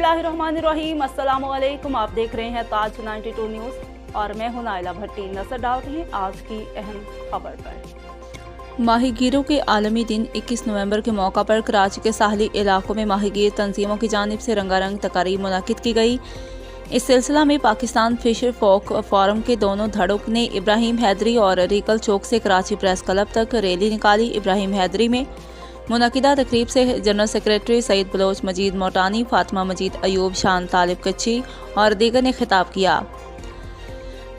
बिस्मिल्लाहिर्रहमानिर्रहीम। अस्सलामु अलैकुम। आप देख रहे हैं ताज 92 न्यूज़ और मैं हूं नाइला भट्टी। नजर डालते हैं आज की अहम खबर पर। माहीगीरों के आलमी दिन 21 नवंबर के मौका पर कराची के साहली इलाकों में माहीगीर तंजीमों की जानिब से रंगारंग तकारीब मुनाकिद की गई। इस सिलसिला में पाकिस्तान फिशर फोक फोरम के दोनों धड़ों ने इब्राहिम हैदरी और रीगल चौक से कराची प्रेस क्लब तक रैली निकाली। इब्राहिम हैदरी में मुनक़िदा तकरीब से जनरल सेक्रेटरी सईद बलोच, मजीद मोटानी, फातिमा मजीद अयूब, शान तालिब कच्ची और दीगर ने खिताब किया।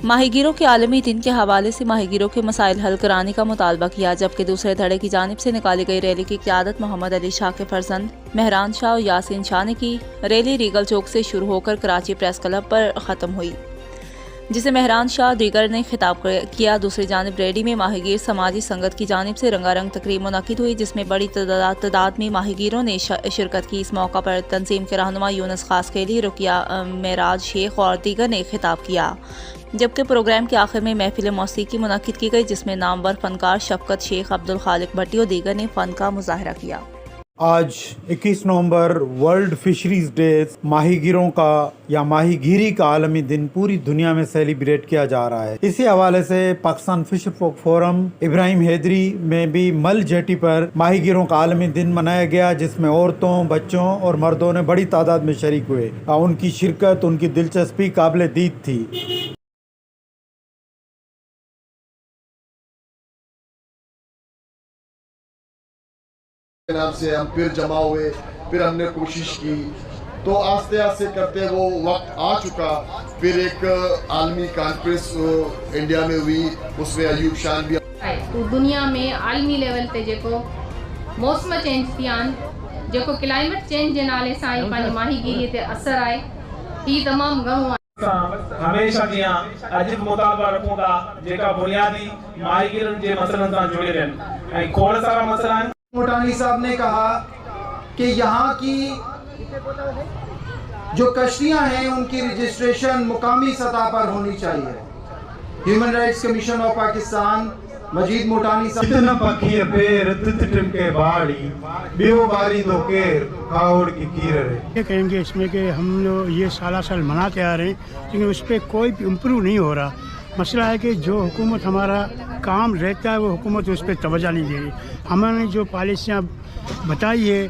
माहीगीरों के आलमी दिन के हवाले से माहीगीरों के मसाइल हल कराने का मुतालबा किया, जबकि दूसरे धड़े की जानिब से निकाली गई रैली की क़यादत मोहम्मद अली शाह के फर्जंद मेहरान शाह और यासीन शाह ने की। रैली रीगल चौक से शुरू होकर कराची प्रेस क्लब पर ख़त्म हुई, जिसे मेहरान शाह दीगर ने खिताब किया। दूसरी जानिब रैली में माहीगीर समाजी संगत की जानिब से रंगारंग तकरीब मुनाकिद हुई, जिसमें बड़ी तादाद में माहीगीरों ने शिरकत की। इस मौका पर तंजीम के रहनुमा यूनुस खास खेली, रुकिया मेराज शेख और दीगर ने खिताब किया, जबकि प्रोग्राम के आखिर में महफिल मौसीकी मुनाकिद की गई, जिसमें नामवर फनकार शफकत शेख, अब्दुल खालिक भट्टी और दीगर ने फ़न का मुजाहरा किया। आज 21 नवंबर वर्ल्ड फिशरीज डे, माहीगीरों का या माहीगीरी का आलमी दिन पूरी दुनिया में सेलिब्रेट किया जा रहा है। इसी हवाले से पाकिस्तान फिशर फोक फोरम इब्राहिम हैदरी में भी मल जेटी पर माहीगीरों का आलमी दिन मनाया गया, जिसमें औरतों, बच्चों और मर्दों ने बड़ी तादाद में शरीक हुए। उनकी शिरकत, उनकी दिलचस्पी काबिल दीद थी। नाम से हम फिर जमा हुए, फिर हमने कोशिश की, तो आस्ते आस्ते करते वो वक्त आ चुका। फिर एक आलमी कॉन्फ्रेंस इंडिया में हुई, उसमें अयूब शान भी तो दुनिया में आलमी लेवल पे जेको मौसम चेंज थी आन, जेको क्लाइमेट चेंज जे नाले सां ई पंहिंजी माहीगीरीअ ते असर आहे, ही तमामु घणो आहे। हमेशा जियां अॼु मुतालबा रखूं था जेका बुनियादी माहीगीरनि जे मसइलनि सां जुड़ियल आहिनि ऐं खोड़ सारा मसइला आहिनि। मोटानी साहब ने कहा कि यहाँ की जो कश्तियाँ हैं उनकी रजिस्ट्रेशन मुकामी सतह पर होनी चाहिए। Human Rights Commission of Pakistan Majeed Motani साहब कितना पखी पेर तितटिम के बाड़ी बियो बारी दो केर कावड़ की कीर ये कहेंगे इसमें कि हम लोग ये साल मनाते आ रहे हैं, लेकिन उस पर कोई इम्प्रूव नहीं हो रहा। मसला है कि जो हुकूमत हमारा काम रहता है वो हुकूमत उस पर तवज्जो नहीं दे रही। हमने जो पॉलिसियाँ बताई है